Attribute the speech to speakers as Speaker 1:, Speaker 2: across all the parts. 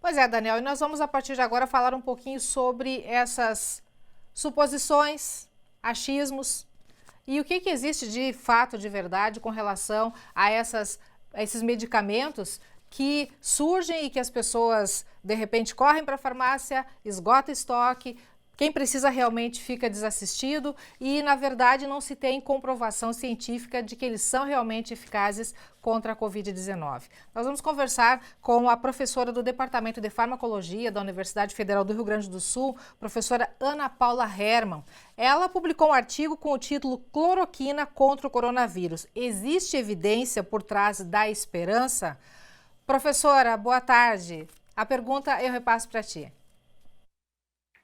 Speaker 1: Pois é, Daniel, e nós vamos a partir de agora falar um pouquinho sobre essas suposições, achismos e o que existe de fato, de verdade, com relação a esses medicamentos que surgem e que as pessoas, de repente, correm para a farmácia, esgota estoque, quem precisa realmente fica desassistido e, na verdade, não se tem comprovação científica de que eles são realmente eficazes contra a Covid-19. Nós vamos conversar com a professora do Departamento de Farmacologia da Universidade Federal do Rio Grande do Sul, professora Ana Paula Hermann. Ela publicou um artigo com o título Cloroquina contra o coronavírus. Existe evidência por trás da esperança? Professora, boa tarde. A pergunta eu repasso para ti.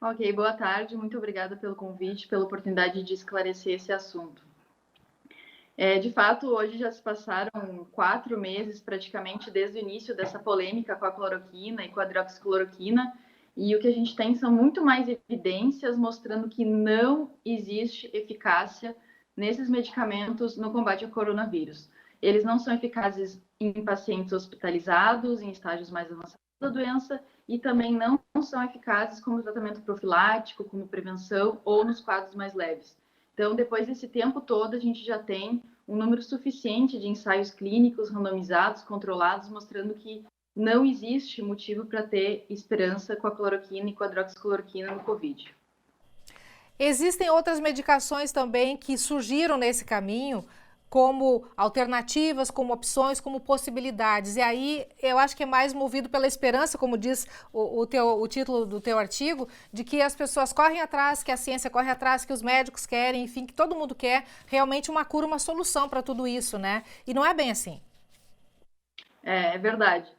Speaker 2: Ok, boa tarde. Muito obrigada pelo convite, pela oportunidade de esclarecer esse assunto. De fato, hoje já se passaram 4 meses, praticamente, desde o início dessa polêmica com a cloroquina e com a hidroxicloroquina, e o que a gente tem são muito mais evidências mostrando que não existe eficácia nesses medicamentos no combate ao coronavírus. Eles não são eficazes em pacientes hospitalizados, em estágios mais avançados da doença, e também não são eficazes como tratamento profilático, como prevenção ou nos quadros mais leves. Então, depois desse tempo todo, a gente já tem um número suficiente de ensaios clínicos randomizados, controlados, mostrando que não existe motivo para ter esperança com a cloroquina e com a hidroxicloroquina no Covid.
Speaker 1: Existem outras medicações também que surgiram nesse caminho como alternativas, como opções, como possibilidades. E aí eu acho que é mais movido pela esperança, como diz o título do teu artigo, de que as pessoas correm atrás, que a ciência corre atrás, que os médicos querem, enfim, que todo mundo quer realmente uma cura, uma solução para tudo isso, né? E não é bem assim.
Speaker 2: É verdade.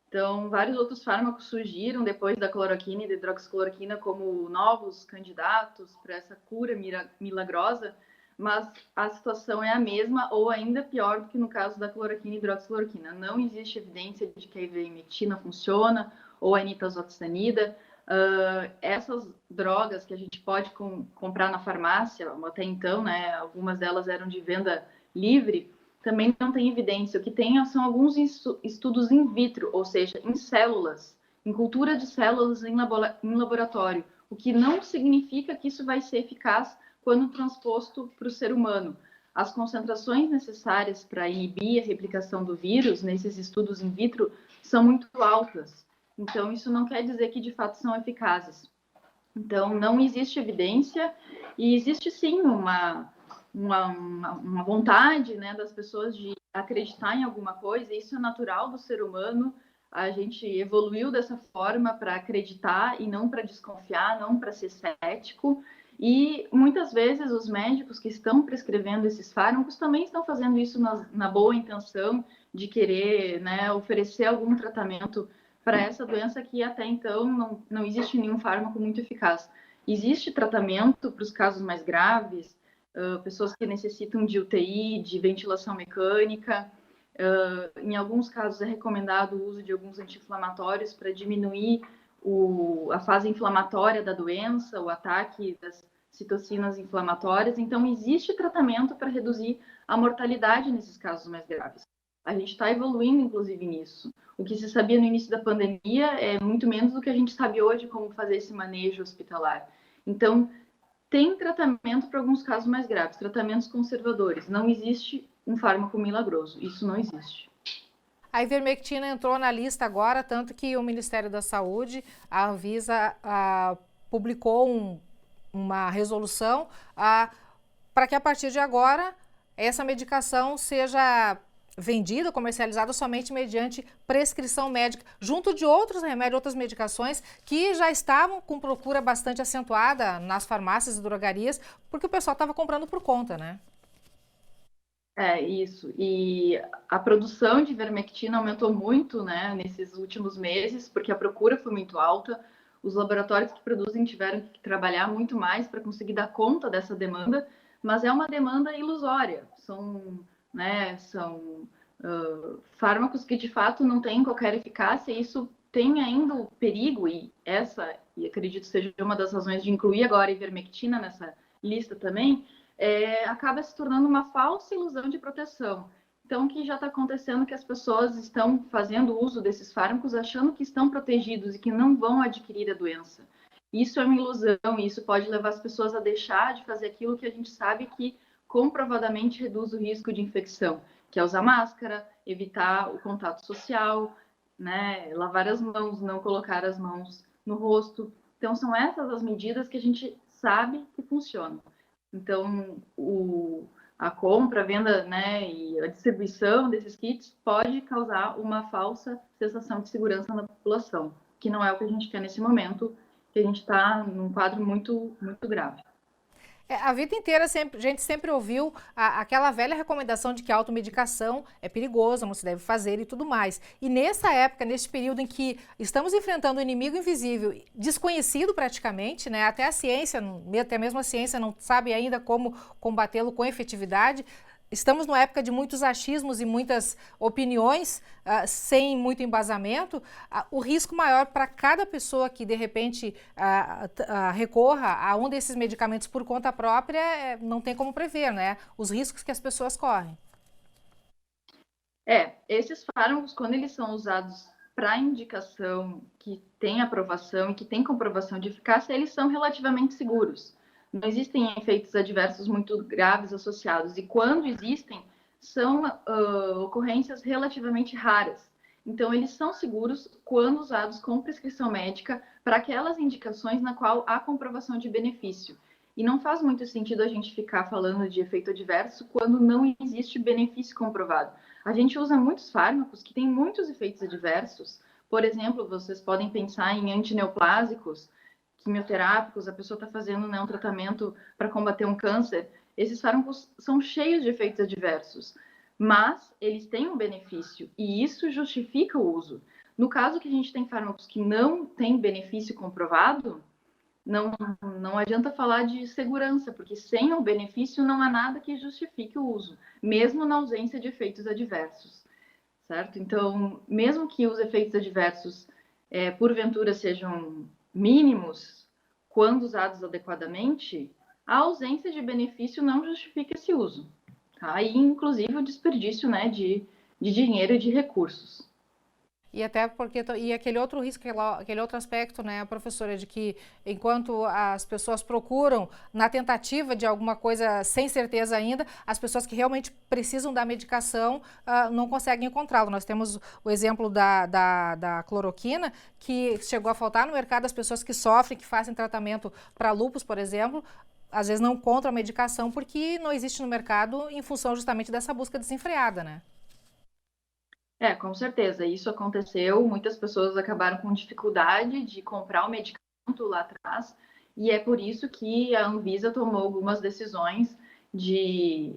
Speaker 2: Então, vários outros fármacos surgiram depois da cloroquina e da hidroxicloroquina como novos candidatos para essa cura milagrosa, mas a situação é a mesma ou ainda pior do que no caso da cloroquina e hidroxicloroquina. Não existe evidência de que a ivermectina funciona ou a nitazoxanida. Essas drogas que a gente pode comprar na farmácia, até então, né, algumas delas eram de venda livre, também não tem evidência. O que tem são alguns estudos in vitro, ou seja, em células, em cultura de células em laboratório, o que não significa que isso vai ser eficaz quando transposto para o ser humano. As concentrações necessárias para inibir a replicação do vírus nesses estudos in vitro são muito altas. Então, isso não quer dizer que de fato são eficazes. Então, não existe evidência e existe sim uma vontade, né, das pessoas de acreditar em alguma coisa. Isso é natural do ser humano. A gente evoluiu dessa forma para acreditar e não para desconfiar, não para ser cético. E muitas vezes os médicos que estão prescrevendo esses fármacos também estão fazendo isso na boa intenção de querer, né, oferecer algum tratamento para essa doença que até então não existe nenhum fármaco muito eficaz. Existe tratamento para os casos mais graves, pessoas que necessitam de UTI, de ventilação mecânica. Em alguns casos é recomendado o uso de alguns anti-inflamatórios para diminuir a fase inflamatória da doença, o ataque das citocinas inflamatórias. Então, existe tratamento para reduzir a mortalidade nesses casos mais graves. A gente está evoluindo, inclusive, nisso. O que se sabia no início da pandemia é muito menos do que a gente sabe hoje como fazer esse manejo hospitalar. Então, tem tratamento para alguns casos mais graves, tratamentos conservadores. Não existe um fármaco milagroso. Isso não existe.
Speaker 1: A ivermectina entrou na lista agora, tanto que o Ministério da Saúde, a Anvisa, publicou uma resolução para que a partir de agora essa medicação seja vendida, comercializada somente mediante prescrição médica, junto de outros remédios, outras medicações que já estavam com procura bastante acentuada nas farmácias e drogarias, porque o pessoal estava comprando por conta, né?
Speaker 2: É, isso. E a produção de ivermectina aumentou muito, né, nesses últimos meses, porque a procura foi muito alta. Os laboratórios que produzem tiveram que trabalhar muito mais para conseguir dar conta dessa demanda, mas é uma demanda ilusória. São fármacos que de fato não têm qualquer eficácia, e isso tem ainda o perigo, e acredito seja uma das razões de incluir agora a ivermectina nessa lista também, acaba se tornando uma falsa ilusão de proteção. Então, o que já está acontecendo é que as pessoas estão fazendo uso desses fármacos achando que estão protegidos e que não vão adquirir a doença. Isso é uma ilusão e isso pode levar as pessoas a deixar de fazer aquilo que a gente sabe que comprovadamente reduz o risco de infecção, que é usar máscara, evitar o contato social, né, lavar as mãos, não colocar as mãos no rosto. Então, são essas as medidas que a gente sabe que funcionam. Então, a compra, a venda, né, e a distribuição desses kits pode causar uma falsa sensação de segurança na população, que não é o que a gente quer nesse momento, que a gente está num quadro muito, muito grave.
Speaker 1: A vida inteira a gente sempre ouviu aquela velha recomendação de que a automedicação é perigosa, não se deve fazer e tudo mais. E nessa época, neste período em que estamos enfrentando um inimigo invisível, desconhecido praticamente, né? Até a ciência, até mesmo a ciência não sabe ainda como combatê-lo com efetividade. Estamos numa época de muitos achismos e muitas opiniões sem muito embasamento. O risco maior para cada pessoa que, de repente, recorra a um desses medicamentos por conta própria, não tem como prever, né? Os riscos que as pessoas correm.
Speaker 2: Esses fármacos, quando eles são usados para indicação que tem aprovação e que tem comprovação de eficácia, eles são relativamente seguros. Não existem efeitos adversos muito graves associados. E quando existem, são ocorrências relativamente raras. Então, eles são seguros quando usados com prescrição médica para aquelas indicações na qual há comprovação de benefício. E não faz muito sentido a gente ficar falando de efeito adverso quando não existe benefício comprovado. A gente usa muitos fármacos que têm muitos efeitos adversos. Por exemplo, vocês podem pensar em antineoplásicos, quimioterápicos, a pessoa está fazendo, né, um tratamento para combater um câncer. Esses fármacos são cheios de efeitos adversos, mas eles têm um benefício e isso justifica o uso. No caso que a gente tem fármacos que não têm benefício comprovado, não adianta falar de segurança, porque sem o benefício não há nada que justifique o uso, mesmo na ausência de efeitos adversos, certo? Então, mesmo que os efeitos adversos, porventura, sejam mínimos, quando usados adequadamente, a ausência de benefício não justifica esse uso, tá? E, inclusive, o desperdício, né, de dinheiro e de recursos.
Speaker 1: E até porque, e aquele outro risco, aquele outro aspecto, né, professora, de que enquanto as pessoas procuram na tentativa de alguma coisa sem certeza ainda, as pessoas que realmente precisam da medicação não conseguem encontrá-lo. Nós temos o exemplo da cloroquina, que chegou a faltar no mercado. As pessoas que sofrem, que fazem tratamento para lúpus, por exemplo, às vezes não encontram a medicação porque não existe no mercado em função justamente dessa busca desenfreada, né?
Speaker 2: Com certeza, isso aconteceu. Muitas pessoas acabaram com dificuldade de comprar o medicamento lá atrás, e é por isso que a Anvisa tomou algumas decisões de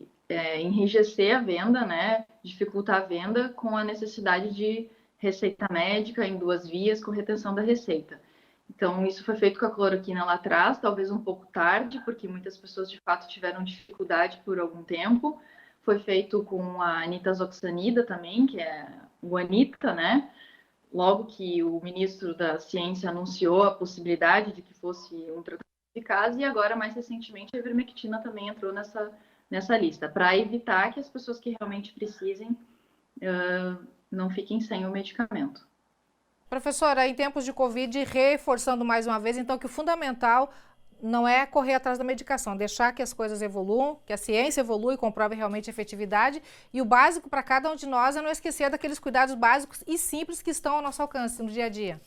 Speaker 2: enrijecer a venda, né, dificultar a venda com a necessidade de receita médica em 2 vias com retenção da receita. Então, isso foi feito com a cloroquina lá atrás, talvez um pouco tarde, porque muitas pessoas de fato tiveram dificuldade por algum tempo. Foi feito com a nitazoxanida também, que é o Anita, né? Logo que o ministro da Ciência anunciou a possibilidade de que fosse um tratamento eficaz, e agora, mais recentemente, a ivermectina também entrou nessa lista, para evitar que as pessoas que realmente precisem não fiquem sem o medicamento.
Speaker 1: Professora, em tempos de Covid, reforçando mais uma vez, então, que o fundamental não é correr atrás da medicação, deixar que as coisas evoluam, que a ciência evolua e comprove realmente a efetividade. E o básico para cada um de nós é não esquecer daqueles cuidados básicos e simples que estão ao nosso alcance no dia a dia.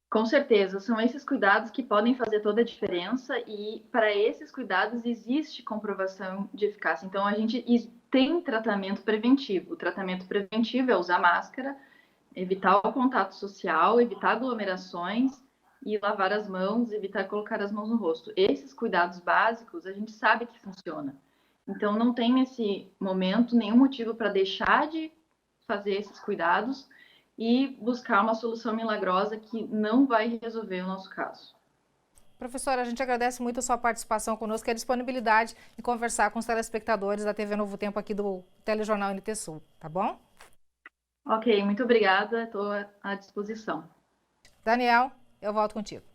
Speaker 2: Com certeza, são esses cuidados que podem fazer toda a diferença, e para esses cuidados existe comprovação de eficácia. Então, a gente tem tratamento preventivo. O tratamento preventivo é usar máscara, evitar o contato social, evitar aglomerações e lavar as mãos, evitar colocar as mãos no rosto. Esses cuidados básicos a gente sabe que funciona. Então, não tem nesse momento nenhum motivo para deixar de fazer esses cuidados e buscar uma solução milagrosa que não vai resolver o nosso caso.
Speaker 1: Professora, a gente agradece muito a sua participação conosco e a disponibilidade em conversar com os telespectadores da TV Novo Tempo aqui do Telejornal NT Sul, tá bom?
Speaker 2: Ok, muito obrigada, estou à disposição.
Speaker 1: Daniel, eu volto contigo.